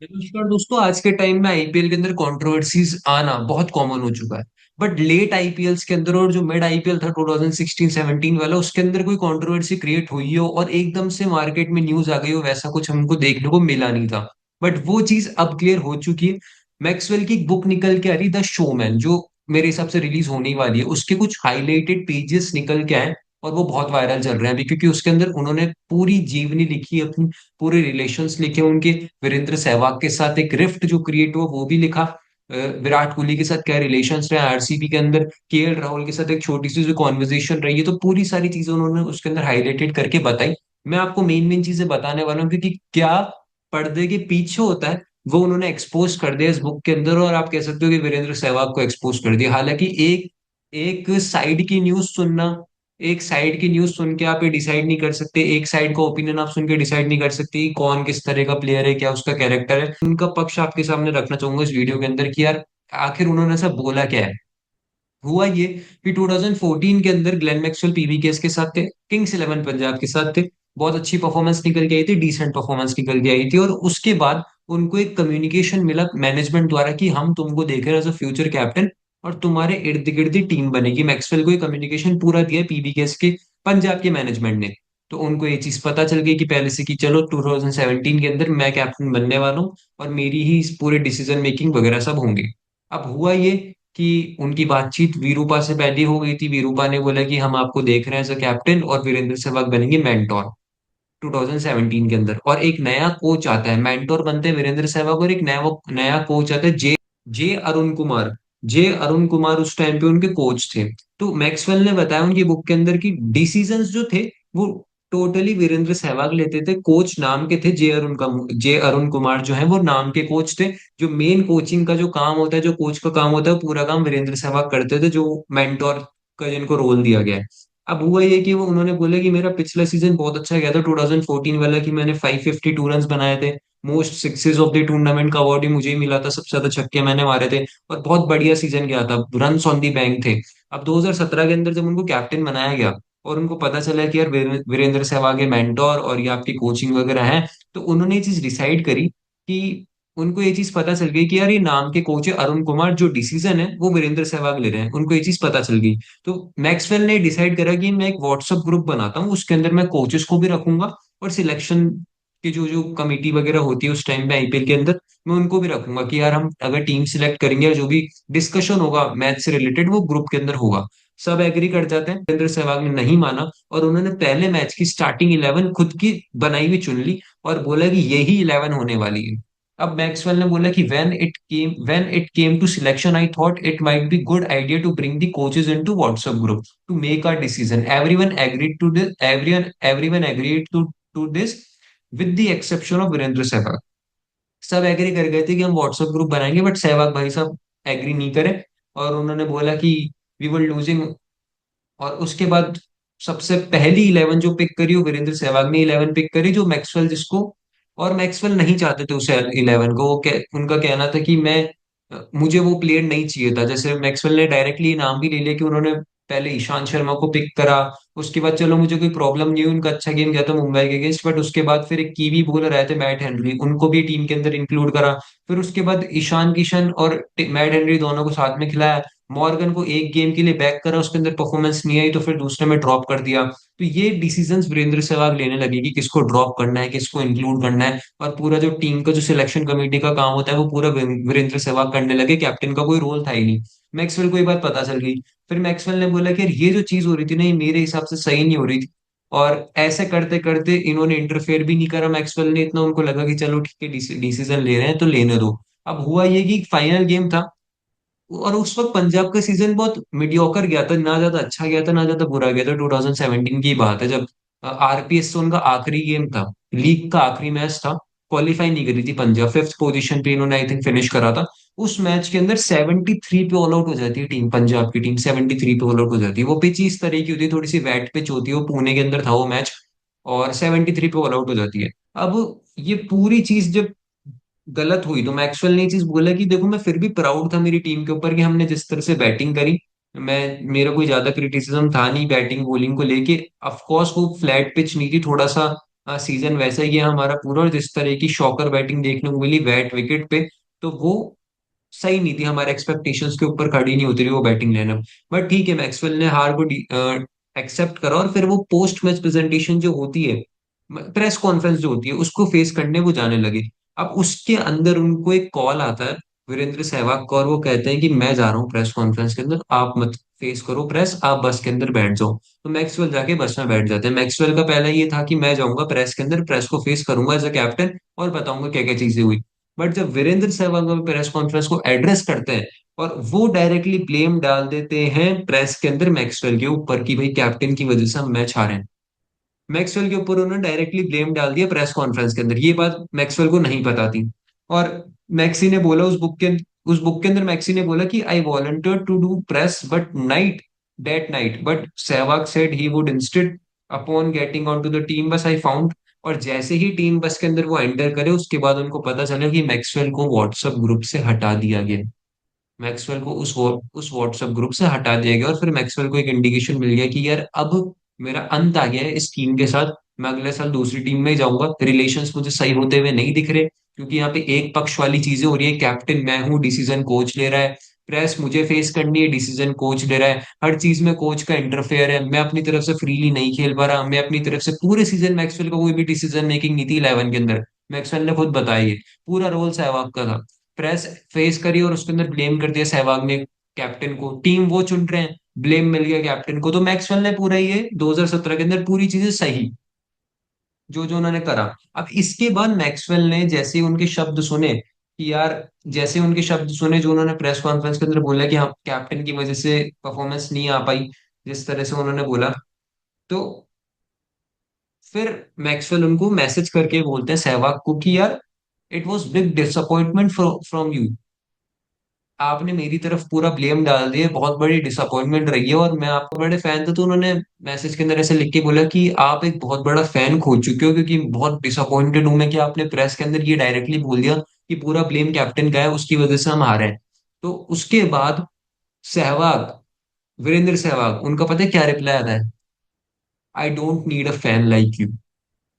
नमस्कार दोस्तों। आज के टाइम में आईपीएल के अंदर कंट्रोवर्सीज आना बहुत कॉमन हो चुका है। बट लेट आईपीएल्स के अंदर और जो मिड आईपीएल था 2016-17 वाला, उसके अंदर कोई कंट्रोवर्सी क्रिएट हुई हो और एकदम से मार्केट में न्यूज आ गई हो, वैसा कुछ हमको देखने को मिला नहीं था। बट वो चीज अब क्लियर हो चुकी है। मैक्सवेल की बुक निकल के आ रही, द शोमैन, जो मेरे हिसाब से रिलीज होने वाली है। उसके कुछ हाईलाइटेड पेजेस निकल के आए और वो बहुत वायरल चल रहे हैं अभी, क्योंकि उसके अंदर उन्होंने पूरी जीवनी लिखी, अपनी पूरे रिलेशंस लिखे उनके। वीरेंद्र सहवाग के साथ एक रिफ्ट जो क्रिएट हुआ वो भी लिखा। विराट कोहली के साथ क्या रिलेशंस रहे आरसीबी के अंदर, केएल राहुल के साथ एक छोटी सी जो कॉन्वर्जेशन रही है, तो पूरी सारी चीजें उन्होंने उसके अंदर हाईलाइटेड करके बताई। मैं आपको मेन मेन चीजें बताने वाला हूँ, क्योंकि क्या पर्दे के पीछे होता है वो उन्होंने एक्सपोज कर दिया इस बुक के अंदर। और आप कह सकते हो कि वीरेंद्र सहवाग को एक्सपोज कर दिया। हालांकि एक एक साइड की न्यूज सुनना, एक साइड की न्यूज सुन के आप ये डिसाइड नहीं कर सकते, एक साइड का ओपिनियन आप सुन के डिसाइड नहीं कर सकते कि कौन किस तरह का प्लेयर है, क्या उसका कैरेक्टर है। उनका पक्ष आपके सामने रखना चाहूंगा इस वीडियो के अंदर कि यार आखिर उन्होंने ऐसा बोला क्या है। हुआ ये कि 2014 के अंदर ग्लेन मैक्सवेल पीवीकेएस के साथ थे, किंग्स इलेवन पंजाब के साथ थे। बहुत अच्छी परफॉर्मेंस निकल के आई थी, डिसेंट परफॉर्मेंस निकल के आई थी। और उसके बाद उनको एक कम्युनिकेशन मिला मैनेजमेंट द्वारा कि हम तुमको देख रहे हैं एज अ फ्यूचर कैप्टन, और तुम्हारे इर्द गिर्द ही टीम बनेगी। मैक्सवेल को ये कम्युनिकेशन पूरा दिया पीवीकेएस के पंजाब के मैनेजमेंट ने। तो उनको ये चीज पता चल गई कि पहले से कि चलो 2017 के अंदर मैं कैप्टन बनने वाला हूँ और मेरी ही इस पूरे डिसीजन मेकिंग वगैरह सब होंगे। अब हुआ ये कि उनकी बातचीत वीरूपा से पहले हो गई थी। वीरूपा ने बोला कि हम आपको देख रहे हैं एज अ कैप्टन और वीरेंद्र सहवाग बनेंगे मेंटोर 2017 के अंदर। और एक नया कोच आता है, मेंटोर बनते हैं वीरेंद्र सहवाग, और एक नया नया कोच आता है जे जे अरुण कुमार। जे अरुण कुमार उस टाइम पे उनके कोच थे। तो मैक्सवेल ने बताया उनकी बुक के अंदर कि डिसीजंस जो थे वो टोटली वीरेंद्र सहवाग लेते थे। कोच नाम के थे जे अरुण कुमार जो है वो नाम के कोच थे। जो मेन कोचिंग का जो काम होता है, जो कोच का काम होता है, वो पूरा काम वीरेंद्र सहवाग करते थे, जो मेंटोर का जिनको रोल दिया गया है। अब हुआ ये कि वो उन्होंने बोला कि मेरा पिछला सीजन बहुत अच्छा गया था 2014 वाला, कि मैंने 552 रन बनाए थे। Most sixes of the tournament का अवार्ड ही मुझे ही मिला था, सबसे ज्यादा छक्के मैंने मारे थे। और बहुत बढ़िया सीजन गया था, रन्स ऑन दी बैंक थे। अब 2017 के अंदर जब उनको कैप्टन बनाया गया और उनको पता चला कि यार वीरेंद्र सहवाग के मेंटोर और ये आपकी कोचिंग वगैरह है, तो उन्होंने ये चीज डिसाइड करी कि उनको ये चीज पता चल गई कि यार ये नाम के कोच है अरुण कुमार, जो डिसीजन है वो वीरेंद्र सहवाग ले रहे हैं। उनको ये चीज पता चल गई। तो मैक्सवेल ने डिसाइड करा कि मैं एक व्हाट्सएप ग्रुप बनाता हूँ, उसके अंदर मैं कोचेस को भी रखूंगा और सिलेक्शन की जो जो कमेटी वगैरह होती है उस टाइम पे आईपीएल के अंदर, मैं उनको भी रखूंगा कि यार हम अगर टीम सिलेक्ट करेंगे या जो भी डिस्कशन होगा मैच से रिलेटेड वो ग्रुप के अंदर होगा। सब एग्री कर जाते हैं। वीरेंद्र सहवाग ने नहीं माना और उन्होंने पहले मैच की स्टार्टिंग 11 खुद की बनाई हुई चुन ली और बोला कि यही 11 होने वाली है। अब मैक्सवेल ने बोला कि when it came to selection, I thought it might be good idea to bring the coaches into WhatsApp group to make our decision. Everyone agreed to this with the exception of Virendra Sehwag. सब agree कर गए थे कि हम WhatsApp group बनाएंगे, but Sehwag भाई साहब agree नहीं करे। और उन्होंने बोला कि वी वर लूजिंग। और उसके बाद सबसे पहली 11 जो पिक करी वो वीरेंद्र सहवाग ने 11 पिक करी, जो मैक्सवेल जिसको, और मैक्सवेल नहीं चाहते थे उस 11 को। उनका कहना था कि मुझे वो प्लेयर नहीं चाहिए था। जैसे मैक्सवेल ने डायरेक्टली नाम भी ले लिया कि उन्होंने पहले ईशांत शर्मा को पिक करा। उसके बाद चलो मुझे कोई प्रॉब्लम नहीं हुई, उनका अच्छा गेम गया था मुंबई के अगेंस्ट, बट उसके बाद फिर एक कीवी बॉलर आए थे मैट हेनरी, उनको भी टीम के अंदर इंक्लूड करा। फिर उसके बाद ईशान किशन और मैट हेनरी दोनों को साथ में खिलाया। मॉर्गन को एक गेम के लिए बैक करा, उसके अंदर परफॉर्मेंस नहीं आई तो फिर दूसरे में ड्रॉप कर दिया। तो ये डिसीजंस वीरेंद्र सहवाग लेने लगे कि किसको ड्रॉप करना है, किसको इंक्लूड करना है। और पूरा जो टीम का जो सिलेक्शन कमेटी का काम होता है वो पूरा वीरेंद्र सहवाग करने लगे। कैप्टन का कोई रोल था ही नहीं। मैक्सवेल को ये बात पता चल गई। फिर मैक्सवेल ने बोला कि यार ये जो चीज हो रही थी ना, ये मेरे हिसाब से सही नहीं हो रही थी। और ऐसे करते करते इन्होंने इंटरफेयर भी नहीं करा मैक्सवेल ने, इतना उनको लगा कि चलो ठीक है डिसीजन ले रहे हैं तो लेने दो। अब हुआ ये कि फाइनल गेम था और उस वक्त पंजाब का सीजन बहुत मीडियोकर गया था, ना ज्यादा अच्छा गया था ना ज्यादा बुरा गया था। 2017 की बात है जब आरपीएस से उनका आखिरी गेम था, लीग का आखिरी मैच था। क्वालिफाई नहीं करी थी पंजाब, फिफ्थ पोजीशन पे इन्होंने आई थिंक फिनिश करा था। उस मैच के अंदर 73 पे ऑल आउट हो जाती है टीम, पंजाब की टीम 73 पे ऑल आउट हो जाती है। वो पिच इस तरह की होती है, थोड़ी सी वेट पिच होती है, वो पुणे के अंदर था वो मैच। और 73 पे ऑल आउट हो जाती है। अब ये पूरी चीज जब गलत हुई तो मैक्सवेल ने ये चीज बोला कि देखो मैं फिर भी प्राउड था मेरी टीम के ऊपर कि हमने जिस तरह से बैटिंग करी। मैं मेरा कोई ज्यादा क्रिटिसिज्म था नहीं बैटिंग बॉलिंग को लेके। ऑफ कोर्स वो फ्लैट पिच नहीं थी, थोड़ा सा सीजन वैसा ही है हमारा पूरा, और जिस तरह की शॉकर बैटिंग देखने को मिली वेट विकेट पे, तो वो सही नहीं थी, हमारे एक्सपेक्टेशंस के ऊपर खड़ी नहीं होती रही वो बैटिंग लाइनअप। बट ठीक है, मैक्सवेल ने हार को एक्सेप्ट करा, और फिर वो पोस्ट मैच प्रेजेंटेशन जो होती है, प्रेस कॉन्फ्रेंस जो होती है, उसको फेस करने वो जाने लगे। अब उसके अंदर उनको एक कॉल आता है वीरेंद्र सहवाग का, और वो कहते हैं कि मैं जा रहा हूँ प्रेस कॉन्फ्रेंस के अंदर, आप मत फेस करो प्रेस, आप बस के अंदर बैठ जाओ। तो मैक्सवेल जाके बस में बैठ जाते हैं। मैक्सवेल का पहला ये था कि मैं जाऊंगा प्रेस के अंदर, प्रेस को फेस करूंगा एज अ कैप्टन, और बताऊंगा क्या क्या चीजें हुई। बट जब वीरेंद्र सहवाग प्रेस कॉन्फ्रेंस को एड्रेस करते हैं, और वो डायरेक्टली ब्लेम डाल देते हैं प्रेस के अंदर मैक्सवेल के ऊपर कि भाई कैप्टन की वजह से हम मैच हारे हैं। मैक्सवेल के ऊपर उन्होंने डायरेक्टली ब्लेम डाल दिया प्रेस कॉन्फ्रेंस के अंदर, ये बात मैक्सवेल को नहीं पता थी। और मैक्सी ने बोला उस बुक के अंदर मैक्सी ने बोला कि I volunteer to do press but night that night, but Sehwag said he would instead upon getting on to the team bus I found. और जैसे ही टीम बस के अंदर वो एंटर करे, उसके बाद उनको पता चला कि मैक्सवेल को व्हाट्सएप ग्रुप से हटा दिया गया। मैक्सवेल को उस व्हाट्सएप ग्रुप से हटा दिया गया, और फिर मैक्सवेल को एक इंडिकेशन मिल गया कि यार अब मेरा अंत आ गया है इस टीम के साथ, मैं अगले साल दूसरी टीम में ही जाऊंगा, रिलेशंस मुझे सही होते हुए नहीं दिख रहे, क्योंकि यहाँ पे एक पक्ष वाली चीजें हो रही है, कैप्टन मैं हूँ, डिसीजन कोच ले रहा है, प्रेस मुझे फेस करनी है, डिसीजन कोच ले रहा है, हर चीज में कोच का इंटरफेयर है, मैं अपनी तरफ से फ्रीली नहीं खेल पा रहा, मैं अपनी तरफ से पूरे सीजन मैक्सवेल का कोई भी डिसीजन मेकिंग नहीं थी 11 के अंदर, मैक्सवेल ने खुद बताया ये, पूरा रोल सहवाग का था। प्रेस फेस करी और उसके अंदर ब्लेम कर दिया सहवाग ने कैप्टन को, टीम वो चुन रहे हैं, ब्लेम मिल गया कैप्टन को। तो मैक्सवेल ने पूरा ये 2017 के अंदर पूरी चीजें सही, जो जो उन्होंने करा। अब इसके बाद मैक्सवेल ने जैसे ही उनके शब्द सुने कि यार, जैसे उनके शब्द सुने जो उन्होंने प्रेस कॉन्फ्रेंस के अंदर बोला कि हाँ कैप्टन की वजह से परफॉर्मेंस नहीं आ पाई जिस तरह से उन्होंने बोला, तो फिर मैक्सवेल उनको मैसेज करके बोलते हैं सहवाग को कि यार it was big disappointment from you, आपने मेरी तरफ पूरा ब्लेम डाल दिया, बहुत बड़ी डिसअपॉइंटमेंट रही है, और मैं आपका बड़े फैन था। तो उन्होंने मैसेज के अंदर ऐसे लिख के बोला कि आप एक बहुत बड़ा फैन खो चुके हो, क्योंकि बहुत डिसअपॉइंटेड हूं मैं कि आपने प्रेस के अंदर ये डायरेक्टली बोल दिया कि पूरा ब्लेम कैप्टन का है, उसकी वजह से हम हारे हैं। तो उसके बाद सहवाग, वीरेंद्र सहवाग, उनका पता है क्या रिप्लाई आता है? I don't need a fan like you,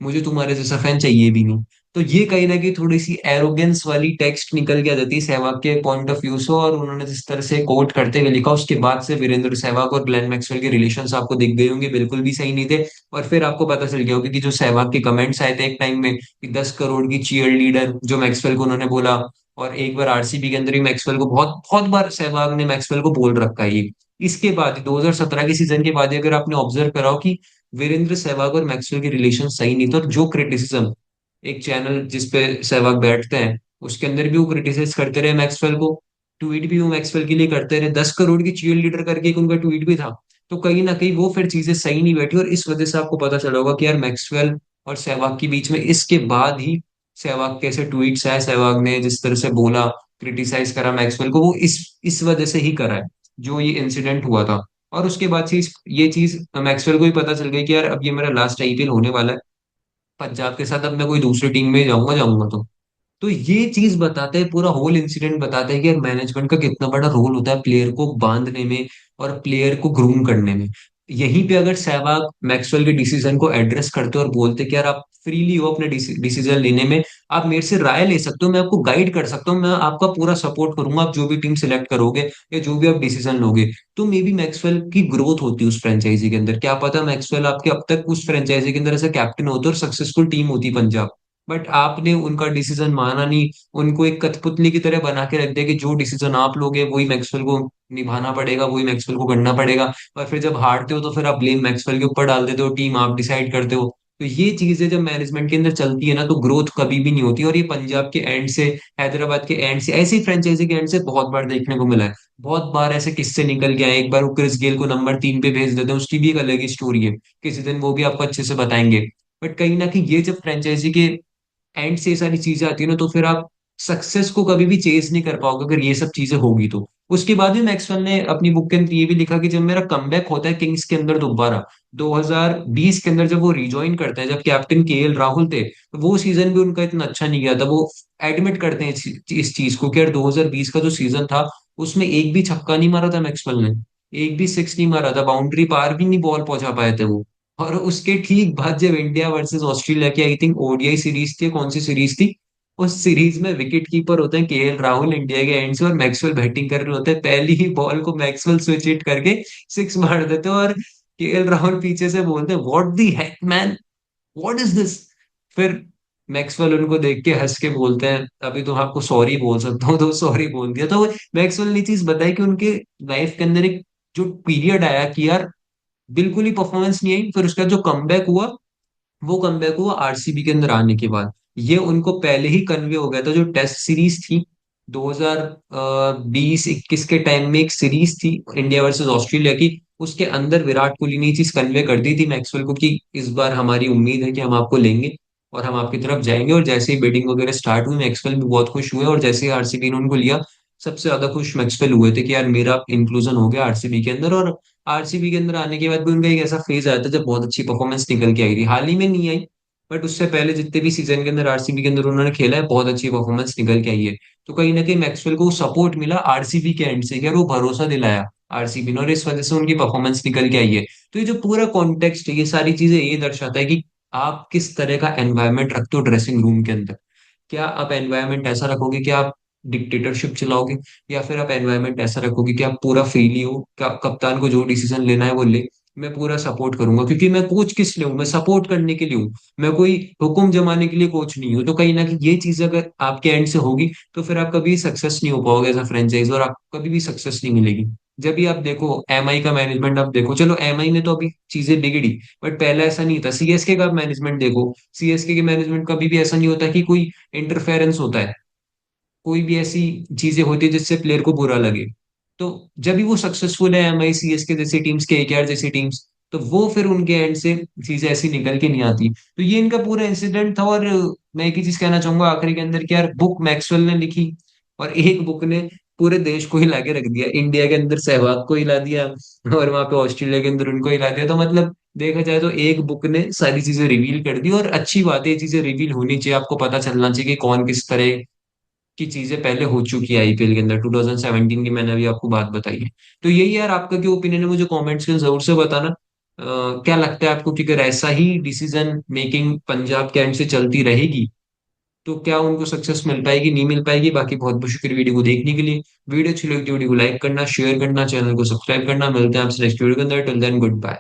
मुझे तुम्हारे जैसा फैन चाहिए भी नहीं। तो ये कहीं ना कहीं थोड़ी सी एरोगेंस वाली टेक्स्ट निकल के आ जाती है सहवाग के पॉइंट ऑफ व्यू से, और उन्होंने जिस तरह से कोट करते हुए लिखा, उसके बाद से वीरेंद्र सहवाग और ग्लेन मैक्सवेल के रिलेशंस आपको दिख गए होंगे बिल्कुल भी सही नहीं थे। और फिर आपको पता चल गया होगा कि जो सहवाग के कमेंट्स आए थे एक टाइम में कि 10 करोड़ की चीयर लीडर जो मैक्सवेल को उन्होंने बोला, और एक बार आरसीबी के अंदर ही मैक्सवेल को बहुत बहुत बार सहवाग ने मैक्सवेल को बोल रखा है ये। इसके बाद 2017 के सीजन के बाद ही अगर आपने ऑब्जर्व करा हो कि वीरेंद्र सहवाग और मैक्सवेल की रिलेशन सही नहीं था, और जो क्रिटिसिज्म एक चैनल जिस पे सहवाग बैठते हैं उसके अंदर भी वो क्रिटिसाइज करते रहे मैक्सवेल को, ट्वीट भी वो मैक्सवेल के लिए करते रहे, 10 करोड़ की चीयर लीडर करके एक उनका ट्वीट भी था। तो कहीं ना कहीं वो फिर चीजें सही नहीं बैठी, और इस वजह से आपको पता चला होगा कि यार मैक्सवेल और सहवाग के बीच में इसके बाद ही सहवाग कैसे ट्वीट्स आए, सहवाग ने जिस तरह से बोला, क्रिटिसाइज करा मैक्सवेल को, वो इस वजह से ही करा है जो ये इंसिडेंट हुआ था। और उसके बाद से ये चीज मैक्सवेल को भी पता चल गई कि यार अब ये मेरा लास्ट आईपीएल होने वाला है पंजाब के साथ, अब मैं कोई दूसरी टीम में जाऊंगा जाऊंगा तो ये चीज बताते हैं, पूरा होल इंसिडेंट बताते हैं कि यार मैनेजमेंट का कितना बड़ा रोल होता है प्लेयर को बांधने में और प्लेयर को ग्रूम करने में। यहीं पे अगर सहवाग मैक्सवेल के डिसीजन को एड्रेस करते और बोलते कि यार आप फ्रीली हो अपने डिसीजन लेने में, आप मेरे से राय ले सकते हो, मैं आपको गाइड कर सकता हूँ, मैं आपका पूरा सपोर्ट करूंगा, आप जो भी टीम सिलेक्ट करोगे या जो भी आप डिसीजन लोगे, तो मे बी मैक्सवेल की ग्रोथ होती है उस फ्रेंचाइजी के अंदर। क्या पता मैक्सवेल आपके अब तक उस फ्रेंचाइजी के अंदर ऐसे कैप्टन होते और सक्सेसफुल टीम होती पंजाब। बट आपने उनका डिसीजन माना नहीं, उनको एक कठपुतली की तरह बना के रख दिया कि जो डिसीजन आप लोगे वही मैक्सवेल को निभाना पड़ेगा, वही मैक्सवेल को करना पड़ेगा। और फिर जब हारते हो तो फिर आप ब्लेम मैक्सवेल के ऊपर डाल देते हो, टीम आप डिसाइड करते हो। तो ये चीजें जब मैनेजमेंट के अंदर चलती है ना, तो ग्रोथ कभी भी नहीं होती, और ये पंजाब के एंड से, हैदराबाद के एंड से, ऐसी फ्रेंचाइजी के एंड से बहुत बार देखने को मिला है। बहुत बार ऐसे किस्से निकल के आए, एक बार वो क्रिस गेल को नंबर 3 पे भेज देते हैं, उसकी भी एक अलग ही स्टोरी है, किसी दिन वो भी आपको अच्छे से बताएंगे। बट कहीं ना कहीं ये जब फ्रेंचाइजी के एंड से ये सारी चीजें आती है ना, तो फिर आप सक्सेस को कभी भी चेज नहीं कर पाओगे अगर ये सब चीजें होगी तो। उसके बाद भी मैक्सवेल ने अपनी बुक के अंदर ये भी लिखा कि जब मेरा कमबैक होता है किंग्स के अंदर दोबारा 2020 के अंदर, जब वो रिजॉइन करते हैं, जब कैप्टन केएल राहुल थे, तो वो सीजन भी उनका इतना अच्छा नहीं गया था। वो एडमिट करते हैं इस चीज को कि यार 2020 का जो सीजन था उसमें एक भी छक्का नहीं मारा था मैक्सवेल ने, एक भी सिक्स नहीं मारा था, बाउंड्री पार भी नहीं बॉल पहुंचा पाए थे वो। और उसके ठीक बाद जब इंडिया वर्सेस ऑस्ट्रेलिया की आई थिंक ओडीआई सीरीज थी, कौन सी सीरीज थी, उस सीरीज में विकेट कीपर होते हैं केएल राहुल इंडिया के एंड से, और मैक्सवेल बैटिंग कर रहे होते हैं, पहली ही बॉल को मैक्सवेल स्विच हिट करके सिक्स मार देते हैं, और केएल राहुल पीछे से बोलते हैं what the heck man, what is this. फिर मैक्सवेल उनको देख के हंस के बोलते हैं अभी तो आपको सॉरी बोल सकता हूँ, तो सॉरी बोल दिया। तो मैक्सवेल ने चीज बताई कि उनके लाइफ के अंदर एक जो पीरियड आया कि यार बिल्कुल ही परफॉर्मेंस नहीं आई, फिर उसका जो कमबैक हुआ, वो कमबैक हुआ आरसीबी के अंदर आने के बाद। ये उनको पहले ही कन्वे हो गया था, जो टेस्ट सीरीज थी 2020-21 के टाइम में एक सीरीज थी इंडिया वर्सेस ऑस्ट्रेलिया की, उसके अंदर विराट कोहली ने ये चीज कन्वे कर दी थी मैक्सवेल को कि इस बार हमारी उम्मीद है कि हम आपको लेंगे और हम आपकी तरफ जाएंगे। और जैसे ही बिडिंग वगैरह स्टार्ट हुई, मैक्सवेल भी बहुत खुश हुए, और जैसे ही आरसीबी ने उनको लिया, सबसे ज्यादा खुश मैक्सवेल हुए थे कि यार मेरा इंक्लूजन हो गया आरसीबी के अंदर। और आरसीबी के अंदर आने के बाद भी उनका एक ऐसा फेज आया था जब बहुत अच्छी परफॉर्मेंस निकल के आई थी, हाल ही में नहीं आई, बट उससे पहले जितने भी सीजन के अंदर आरसीबी के अंदर उन्होंने खेला है, बहुत अच्छी परफॉर्मेंस निकल के आई है। तो कहीं ना कहीं मैक्सवेल को सपोर्ट मिला आरसीबी के एंड से, यार वो भरोसा दिलाया आरसीबी ने, और इस वजह से उनकी परफॉर्मेंस निकल के आई है। तो ये जो पूरा कॉन्टेक्स्ट है, ये सारी चीजें ये दर्शाता है कि आप किस तरह का एनवायरनमेंट रखते हो ड्रेसिंग रूम के अंदर। क्या आप एनवायरनमेंट ऐसा रखोगे कि आप डिक्टेटरशिप चलाओगे, या फिर आप एनवायरनमेंट ऐसा रखोगे कि आप पूरा फ्रीली हो, कप्तान को जो डिसीजन लेना है वो ले, मैं पूरा सपोर्ट करूंगा, क्योंकि मैं कोच किस लिए हूँ, मैं सपोर्ट करने के लिए हूँ, मैं कोई हुक्म जमाने के लिए कोच नहीं हूँ। तो कहीं ना कहीं ये चीज अगर आपके एंड से होगी, तो फिर आप कभी सक्सेस नहीं हो पाओगे एज अ फ्रेंचाइज, और आपको कभी भी सक्सेस नहीं मिलेगी। जब भी आप देखो एमआई का मैनेजमेंट, आप देखो, चलो एमआई में तो अभी चीजें बिगड़ी, बट पहले ऐसा नहीं था। सीएसके का मैनेजमेंट देखो, सीएसके के मैनेजमेंट कभी भी ऐसा नहीं होता कि कोई इंटरफेरेंस होता है, कोई भी ऐसी चीजें होती है जिससे प्लेयर को बुरा लगे। तो जब भी वो सक्सेसफुल है, एमआई सीएसके जैसी टीम्स, केकेआर जैसी टीम्स, तो वो फिर उनके एंड से चीजें ऐसी निकल के नहीं आती। तो ये इनका पूरा इंसिडेंट था। और मैं एक ही चीज कहना चाहूंगा आखिरी के अंदर कि यार बुक मैक्सवेल ने लिखी, और एक बुक ने पूरे देश को हिला के रख दिया, इंडिया के अंदर सहवाग को हिला दिया, और वहां पे ऑस्ट्रेलिया के अंदर उनको हिला दिया। तो मतलब देखा जाए तो एक बुक ने सारी चीजें रिवील कर दी, और अच्छी बात है, ये चीजें रिवील होनी चाहिए, आपको पता चलना चाहिए कि कौन किस तरह की चीजें पहले हो चुकी है आईपीएल के अंदर। 2017 की मैंने अभी आपको बात बताई है। तो यही यार, आपका क्या ओपिनियन है, मुझे कमेंट्स में जरूर से बताना। क्या लगता है आपको कि अगर ऐसा ही डिसीजन मेकिंग पंजाब के एंड से चलती रहेगी, तो क्या उनको सक्सेस मिल पाएगी, नहीं मिल पाएगी? बाकी बहुत बहुत शुक्रिया वीडियो को देखने के लिए। वीडियो अच्छी लगी तो वीडियो को लाइक करना, शेयर करना, चैनल को सब्सक्राइब करना। मिलते हैं आपसे नेक्स्ट वीडियो के अंदर। Till then good bye.